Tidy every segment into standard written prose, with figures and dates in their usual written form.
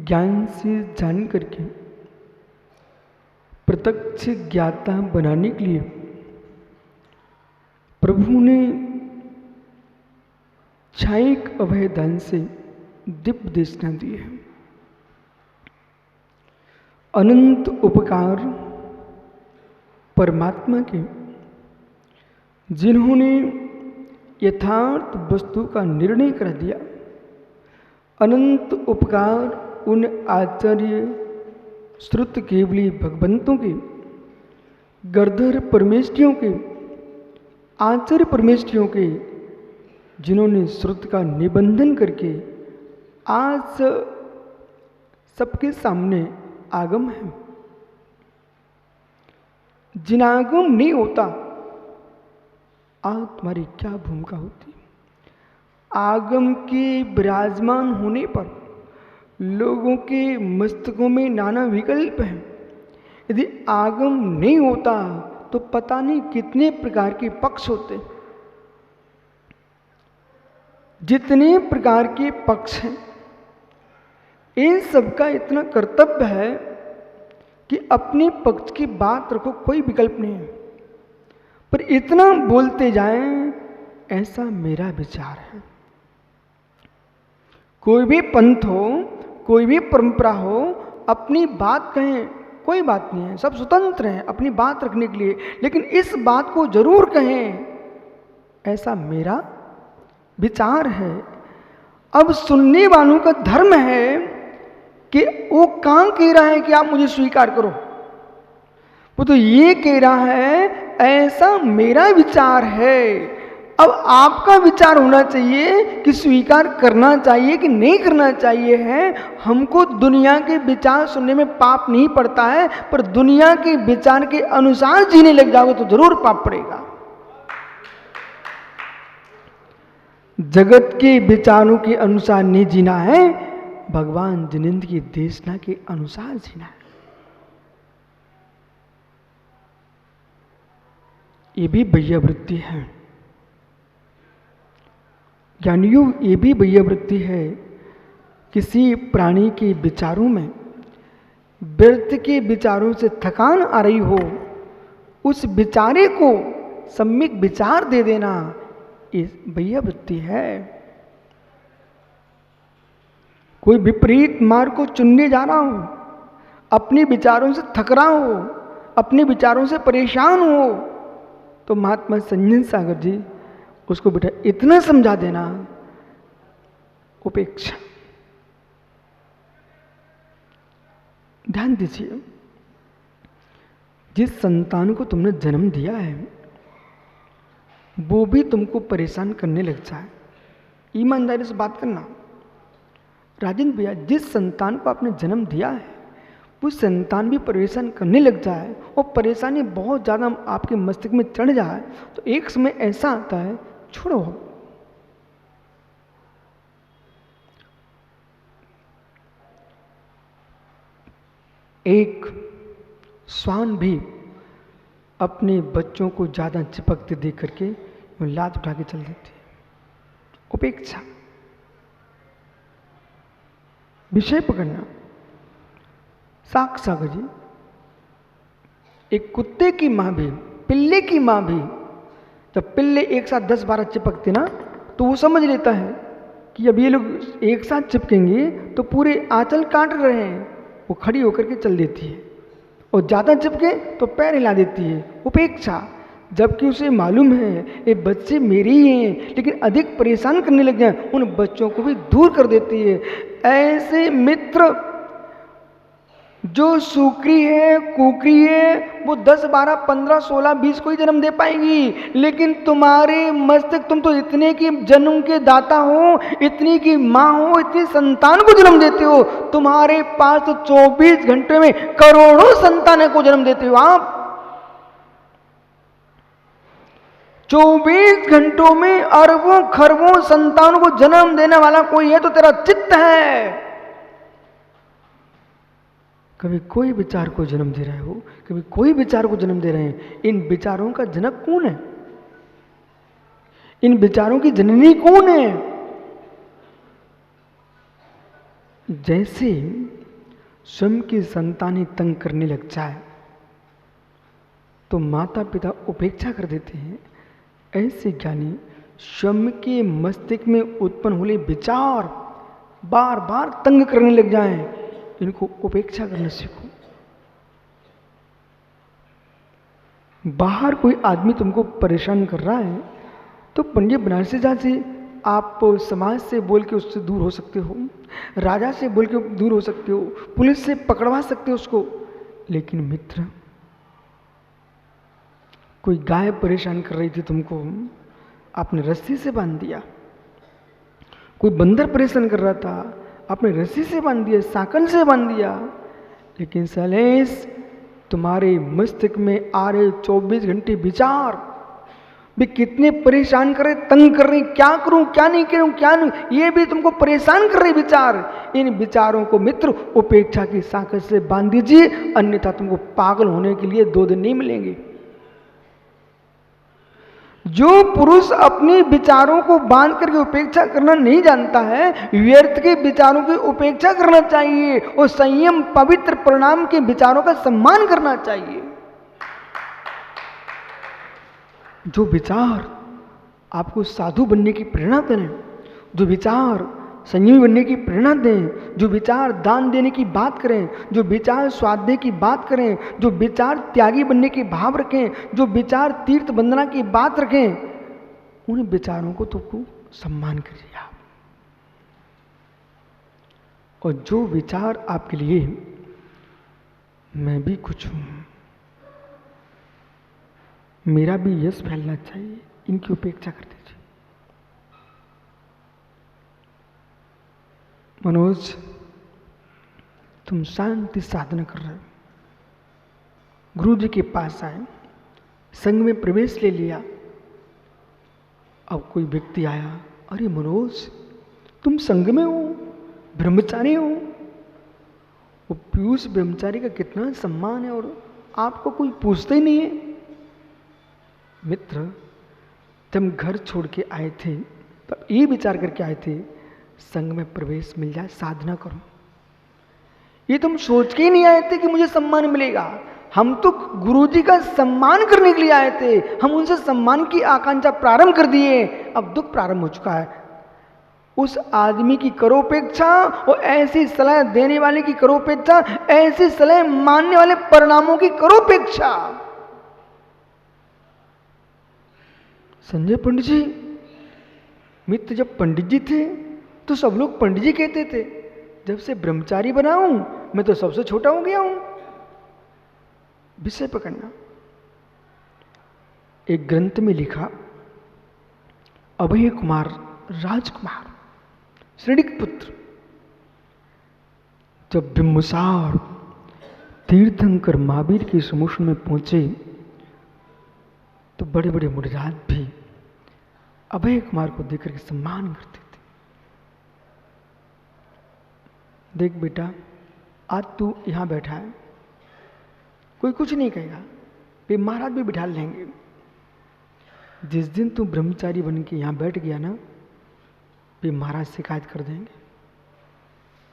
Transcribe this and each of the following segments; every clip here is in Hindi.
ज्ञान से जान करके प्रत्यक्ष ज्ञाता बनाने के लिए प्रभु ने छायिक अभय दान से दिव्य देशना दी है। अनंत उपकार परमात्मा के, जिन्होंने यथार्थ वस्तु का निर्णय कर दिया। अनंत उपकार उन आचार्य श्रुत केवली भगवंतों के, गर्धर परमेष्ठियों के, आचार्य परमेष्ठियों के, जिन्होंने श्रुत का निबंधन करके आज सबके सामने आगम है। जिनागम नहीं होता आज तुम्हारी क्या भूमिका होती? आगम के विराजमान होने पर लोगों के मस्तकों में नाना विकल्प हैं। यदि आगम नहीं होता तो पता नहीं कितने प्रकार के पक्ष होते। जितने प्रकार के पक्ष हैं, इन सबका इतना कर्तव्य है कि अपने पक्ष की बात रखो, कोई विकल्प नहीं है, पर इतना बोलते जाएं, ऐसा मेरा विचार है। कोई भी पंथ हो, कोई भी परंपरा हो, अपनी बात कहें, कोई बात नहीं है, सब स्वतंत्र हैं अपनी बात रखने के लिए, लेकिन इस बात को जरूर कहें, ऐसा मेरा विचार है। अब सुनने वालों का धर्म है कि वो कहाँ कह रहा है कि आप मुझे स्वीकार करो, वो तो ये कह रहा है ऐसा मेरा विचार है। अब आपका विचार होना चाहिए कि स्वीकार करना चाहिए कि नहीं करना चाहिए है। हमको दुनिया के विचार सुनने में पाप नहीं पड़ता है, पर दुनिया के विचार के अनुसार जीने लग जाओगे तो जरूर पाप पड़ेगा। जगत के विचारों के अनुसार नहीं जीना है, भगवान जिनेंद्र की देशना के अनुसार जीना है। ये भी भैया वृत्ति है ज्ञानियों, ये भी भैया वृत्ति है। किसी प्राणी के विचारों में व्यर्थ के विचारों से थकान आ रही हो, उस विचारे को सम्यक विचार दे देना, ये भैया वृत्ति है। कोई विपरीत मार्ग को चुनने जा रहा हो, अपने विचारों से थक रहा हो, अपने विचारों से परेशान हो, तो महात्मा संजन सागर जी उसको बेटा इतना समझा देना, उपेक्षा। ध्यान दीजिए, जिस संतान को तुमने जन्म दिया है वो भी तुमको परेशान करने लग जाए, ईमानदारी से बात करना। राजेंद्र भैया, जिस संतान को आपने जन्म दिया है वो संतान भी परेशान करने लग जाए और परेशानी बहुत ज़्यादा आपके मस्तिष्क में चढ़ जाए, तो एक समय ऐसा आता है, छोड़ो। एक श्वान भी अपने बच्चों को ज़्यादा चिपकते देख करके लात उठा के चल देती है। उपेक्षा, विषय पकड़ना। सागर जी, एक कुत्ते की माँ भी, पिल्ले की माँ भी, जब पिल्ले एक साथ 10-12 चिपकते ना, तो वो समझ लेता है कि अब ये लोग एक साथ चिपकेंगे तो पूरे आंचल काट रहे हैं। वो खड़ी होकर के चल देती है, और ज़्यादा चिपके तो पैर हिला देती है। उपेक्षा, जबकि उसे मालूम है ये बच्चे मेरे ही हैं, लेकिन अधिक परेशान करने लग जाए, उन बच्चों को भी दूर कर देती है। ऐसे मित्र जो सूकरी है, कुकरी है, वो 10, 12, 15, 16, 20 को ही जन्म दे पाएंगी, लेकिन तुम्हारे मस्तिष्क, तुम तो इतने की जन्म के दाता हो, इतनी की माँ हो, इतनी संतान को जन्म देते हो। तुम्हारे पास तो 24 घंटे में करोड़ों संतानों को जन्म देते हो आप। 24 घंटों में अरबों खरबों संतानों को जन्म देने वाला कोई है तो तेरा चित्त है। कभी कोई विचार को जन्म दे रहे हो, कभी कोई विचार को जन्म दे रहे हैं। इन विचारों का जनक कौन है? इन विचारों की जननी कौन है? जैसे स्वयं की संतानें तंग करने लग जाए तो माता पिता उपेक्षा कर देते हैं। ऐसे ज्ञानी स्वयं के मस्तिष्क में उत्पन्न हुए विचार बार बार तंग करने लग जाएं, इनको उपेक्षा करना सीखो। बाहर कोई आदमी तुमको परेशान कर रहा है तो पंडित बनारसी जा से आप समाज से बोल के उससे दूर हो सकते हो, राजा से बोल के दूर हो सकते हो, पुलिस से पकड़वा सकते हो उसको। लेकिन मित्र, कोई गाय परेशान कर रही थी तुमको, आपने रस्सी से बांध दिया। कोई बंदर परेशान कर रहा था, आपने रस्सी से बांध दिया, साकल से बांध दिया। लेकिन सलेस, तुम्हारे मस्तिष्क में आ रहे 24 घंटे विचार भी कितने परेशान कर रहे, तंग कर रहे, क्या करूं क्या नहीं करूं क्या नहीं, ये भी तुमको परेशान कर रहे विचार। इन विचारों को मित्र उपेक्षा की साकल से बांध दीजिए, अन्यथा तुमको पागल होने के लिए 2 दिन नहीं मिलेंगे। जो पुरुष अपने विचारों को बांध करके उपेक्षा करना नहीं जानता है, व्यर्थ के विचारों की उपेक्षा करना चाहिए और संयम पवित्र परिणाम के विचारों का सम्मान करना चाहिए। जो विचार आपको साधु बनने की प्रेरणा दें, जो विचार संयमी बनने की प्रेरणा दें, जो विचार दान देने की बात करें, जो विचार स्वाध्याय की बात करें, जो विचार त्यागी बनने के भाव रखें, जो विचार तीर्थ वंदना की बात रखें, उन विचारों को तुमको सम्मान करिए आप। और जो विचार आपके लिए मैं भी कुछ हूं, मेरा भी यश फैलना चाहिए, इनकी उपेक्षा कर दीजिए। मनोज, तुम शांति साधना कर रहे हो, गुरु जी के पास आए, संघ में प्रवेश ले लिया। अब कोई व्यक्ति आया, अरे मनोज तुम संघ में हो, ब्रह्मचारी हो। वो पीयूष ब्रह्मचारी का कितना सम्मान है और आपको कोई पूछता ही नहीं है। मित्र, जब घर छोड़ के आए थे तब ये विचार करके आए थे, संघ में प्रवेश मिल जाए, साधना करो। ये तुम सोच के ही नहीं आए थे कि मुझे सम्मान मिलेगा। हम तो गुरु जी का सम्मान करने के लिए आए थे, हम उनसे सम्मान की आकांक्षा प्रारंभ कर दिए, अब दुख प्रारंभ हो चुका है। उस आदमी की करो उपेक्षा और ऐसी सलाह देने वाले की करो उपेक्षा, ऐसी सलाह मानने वाले परिणामों की करो उपेक्षा। संजय पंडित जी, मित्र जब पंडित जी थे तो सब लोग पंडित जी कहते थे, जब से ब्रह्मचारी बना हूं मैं तो सबसे छोटा हो गया हूं। विषय पकड़ना। एक ग्रंथ में लिखा, अभय कुमार राजकुमार श्रेणिक पुत्र जब बिम्बसार तीर्थंकर महावीर के समुद्र में पहुंचे तो बड़े बड़े मुनिराज भी अभय कुमार को देखकर के सम्मान करते थे। देख बेटा, आज तू यहां बैठा है, कोई कुछ नहीं कहेगा, वे महाराज भी बिठा लेंगे। जिस दिन तू ब्रह्मचारी बन के यहां बैठ गया ना, वे महाराज शिकायत कर देंगे,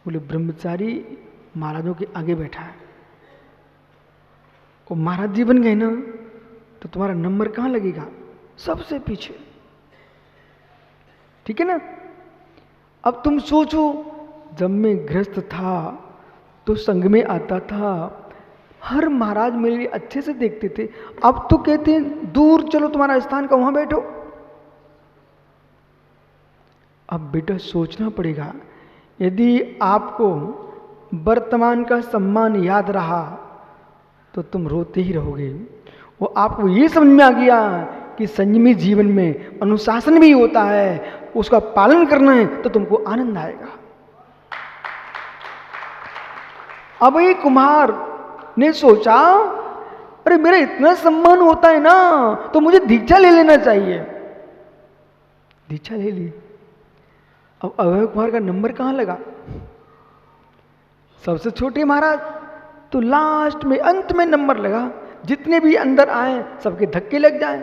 बोले ब्रह्मचारी महाराजों के आगे बैठा है। और महाराज जी बन गए ना तो तुम्हारा नंबर कहां लगेगा? सबसे पीछे। ठीक है ना? अब तुम सोचो, जब मैं गृहस्थ था तो संघ में आता था, हर महाराज मेरे लिए अच्छे से देखते थे। अब तो कहते हैं दूर चलो, तुम्हारा स्थान का वहां बैठो। अब बेटा सोचना पड़ेगा, यदि आपको वर्तमान का सम्मान याद रहा तो तुम रोते ही रहोगे। वो आपको ये समझ में आ गया कि संयमी जीवन में अनुशासन भी होता है, उसका पालन करना है तो तुमको आनंद आएगा। अभय कुमार ने सोचा, अरे मेरा इतना सम्मान होता है ना तो मुझे दीक्षा ले लेना चाहिए। दीक्षा ले ली। अब अभय कुमार का नंबर कहां लगा? सबसे छोटे महाराज। तो लास्ट में, अंत में नंबर लगा। जितने भी अंदर आए सबके धक्के लग जाए।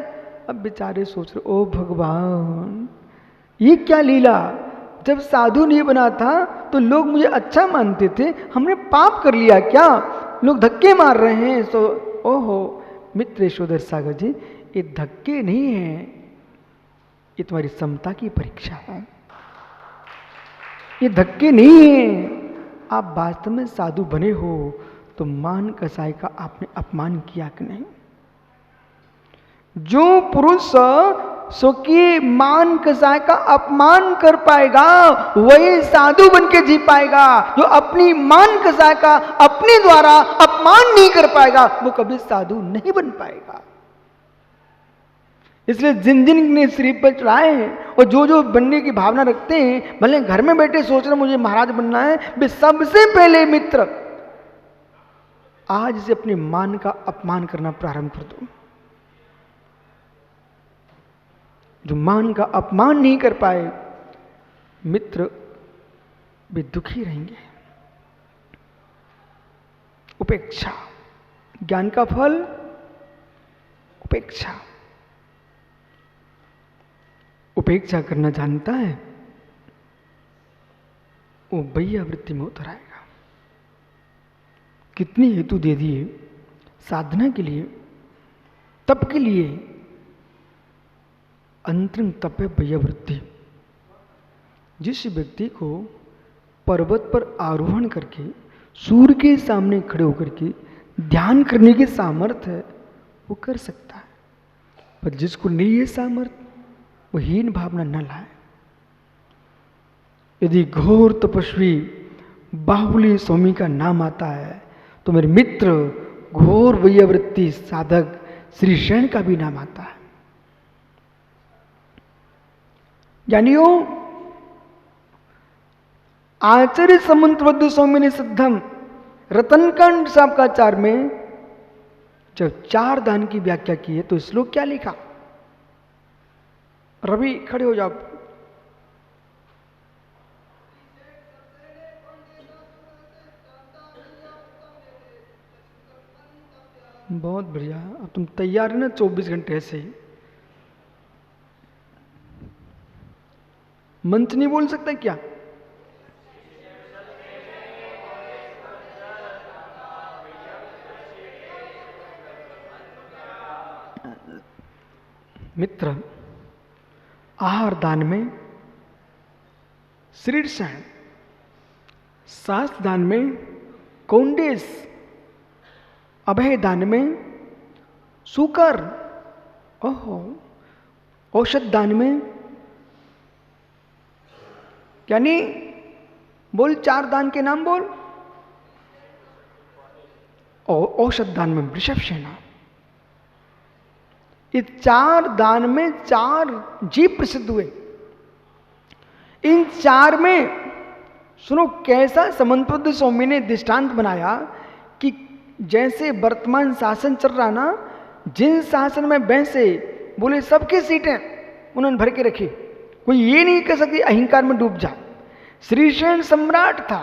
अब बेचारे सोच रहे, ओ भगवान, ये क्या लीला, जब साधु नहीं बना था तो लोग मुझे अच्छा मानते थे, हमने पाप कर लिया क्या? लोग धक्के मार रहे हैं। सो ओहो मित्र यशोधर सागर जी, ये धक्के नहीं है, ये तुम्हारी समता की परीक्षा है। ये धक्के नहीं है। आप वास्तव में साधु बने हो तो मान कसाई का आपने अपमान किया कि नहीं? जो पुरुष स्वकीय मान कसाई का अपमान कर पाएगा वही साधु बन के जी पाएगा। जो अपनी मान कसाई का अपने द्वारा अपमान नहीं कर पाएगा वो कभी साधु नहीं बन पाएगा। इसलिए जिन जिन ने श्री पर चढ़ाए हैं और जो जो बनने की भावना रखते हैं, भले घर में बैठे सोच रहे मुझे महाराज बनना है, वे सबसे पहले मित्र आज से अपने मान का अपमान करना प्रारंभ कर दो। जो मान का अपमान नहीं कर पाए मित्र वे दुखी रहेंगे। उपेक्षा, ज्ञान का फल उपेक्षा। उपेक्षा करना जानता है वो बैया वृत्ति में उतर आएगा। कितनी हेतु दे दिए साधना के लिए, तप के लिए। अंतरंग तप है बैया वृत्ति। जिस व्यक्ति को पर्वत पर आरोहण करके सूर्य के सामने खड़े होकर के ध्यान करने की सामर्थ्य है वो कर सकता है, पर जिसको नहीं है सामर्थ्य वो हीन भावना न लाए। यदि घोर तपस्वी बाहुली स्वामी का नाम आता है तो मेरे मित्र घोर वैयावृत्ति साधक श्री शैन का भी नाम आता है। यानियों आचार्य समंतबद्ध स्वामी ने सिद्धम रतनकांड साबकाचार में जब 4 दान की व्याख्या की है तो श्लोक क्या लिखा? रवि खड़े हो जाओ। बहुत बढ़िया, अब तुम तैयार है ना 24 घंटे ऐसे ही। मंच नहीं बोल सकता क्या? मित्र आहार दान में श्रीरसेन, शास्त्र दान में कौंडेस, अभय दान में सूकर, ओहो औषध दान में यानी बोल 4 दान के नाम बोल। औषध दान में वृषभ सेना। ये 4 दान में 4 जीव प्रसिद्ध हुए। इन 4 में सुनो कैसा समंतबद्ध स्वामी ने दृष्टांत बनाया कि जैसे वर्तमान शासन चल रहा ना, जिन शासन में बैसे बोले सबकी सीटें उन्होंने भर के रखी, कोई ये नहीं कह सकती अहंकार में डूब जा। श्रीशैन सम्राट था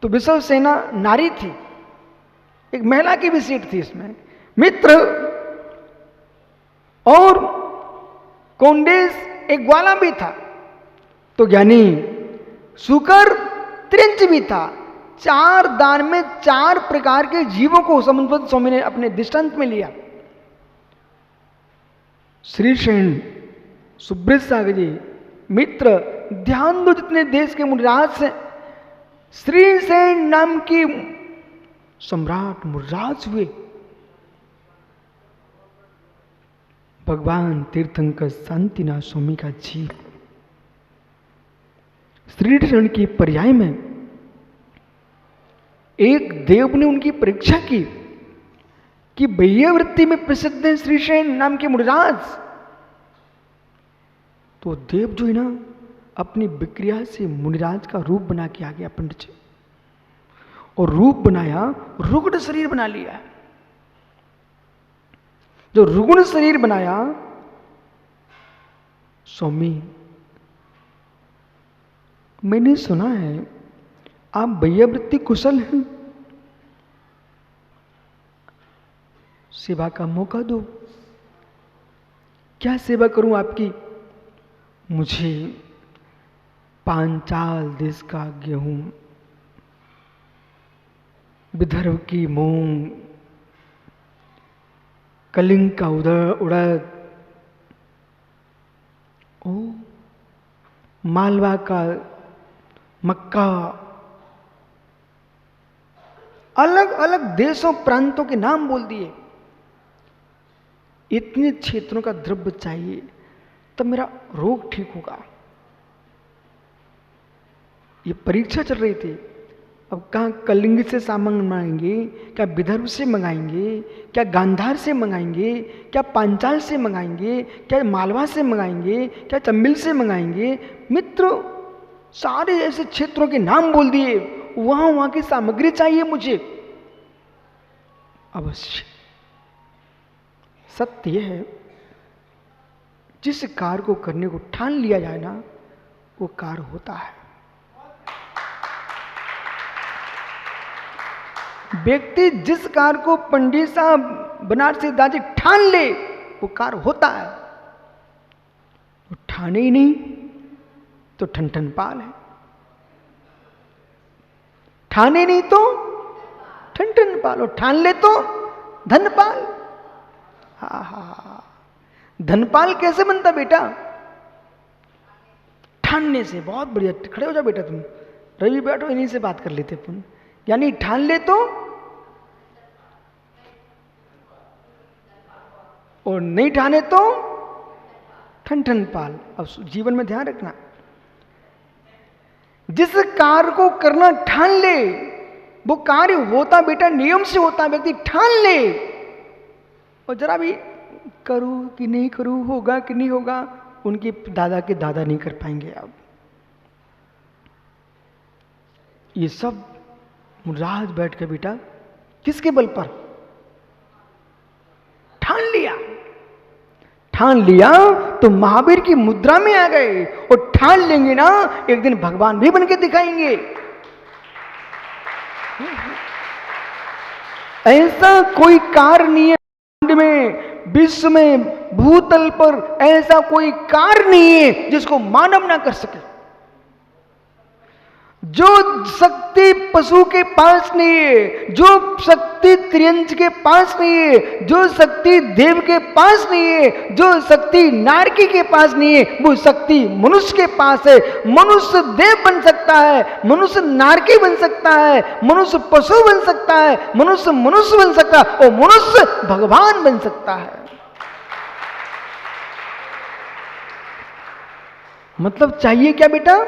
तो विश्व सेना नारी थी, एक महिला की भी सीट थी इसमें मित्र। और कौंडेस एक ग्वाला भी था तो ज्ञानी सुकर त्रिंच भी था। 4 दान में 4 प्रकार के जीवों को समंतबद्ध स्वामी ने अपने दृष्टांत में लिया। श्रीशैन, सुब्रत सागर जी मित्र ध्यान दो, जितने देश के मुनिराज से श्रीशैन नाम की सम्राट मुनिराज हुए। भगवान तीर्थंकर शांतिनाथ स्वामी का जीव श्रीशैन की पर्याय में एक देव ने उनकी परीक्षा की कि बैयावृत्ति में प्रसिद्ध है श्रीशैन नाम के मुनिराज। तो देव जो है ना अपनी विक्रिया से मुनिराज का रूप बना के आ गया पंडित जी, और रूप बनाया, रुग्ण शरीर बना लिया। जो रुग्ण शरीर बनाया, स्वामी मैंने सुना है आप बैयावृत्ति कुशल हैं, सेवा का मौका दो। क्या सेवा करूं आपकी? मुझे पांचाल देश का गेहूं, विदर्भ की मूंग, कलिंग का उड़द, ओ मालवा का मक्का, अलग अलग देशों प्रांतों के नाम बोल दिए। इतने क्षेत्रों का द्रव्य चाहिए तब मेरा रोग ठीक होगा। ये परीक्षा चल रही थी। अब कहाँ कलिंग से सामान मंगाएंगे, क्या विदर्भ से मंगाएंगे, क्या गांधार से मंगाएंगे, क्या पांचाल से मंगाएंगे, क्या मालवा से मंगाएंगे, क्या चंबिल से मंगाएंगे। मित्र सारे ऐसे क्षेत्रों के नाम बोल दिए, वहां की सामग्री चाहिए मुझे। अवश्य सत्य यह है, जिस कार्य को करने को ठान लिया जाए ना, वो कार्य होता है। व्यक्ति जिस कार्य को पंडित साहब बनारसी दादी ठान ले, वो कार्य होता है। वो ठाने ही नहीं तो ठन पाल है, ठाने नहीं तो ठन पाल, और ठान ले तो धनपाल। हा, धनपाल कैसे बनता बेटा? ठानने से। बहुत बढ़िया, खड़े हो जाओ बेटा तुम, रवि बैठो, इन्हीं से बात कर लेते अपन। यानी ठान ले तो, और नहीं ठाने तो ठन पाल। अब जीवन में ध्यान रखना, जिस कार्य को करना ठान ले वो कार्य होता बेटा, नियम से होता। व्यक्ति ठान ले, और जरा भी करूं कि नहीं करूं, होगा कि नहीं होगा, उनके दादा के दादा नहीं कर पाएंगे। अब ये सब राज बैठ के बेटा किसके बल पर? ठान लिया। ठान लिया तो महावीर की मुद्रा में आ गए, और ठान लेंगे ना एक दिन भगवान भी बन के दिखाएंगे। ऐसा कोई कार्य नहीं है में, विश्व में, भूतल पर ऐसा कोई कार्य नहीं है जिसको मानव ना कर सके। जो शक्ति पशु के पास नहीं है, जो शक्ति त्रियंच के पास नहीं है, जो शक्ति देव के पास नहीं है, जो शक्ति नारकी के पास नहीं है, वो शक्ति मनुष्य के पास है। मनुष्य देव बन सकता है, मनुष्य नारकी बन सकता है, मनुष्य पशु बन सकता है, मनुष्य मनुष्य बन सकता है, और मनुष्य भगवान बन सकता है। मतलब चाहिए क्या बेटा?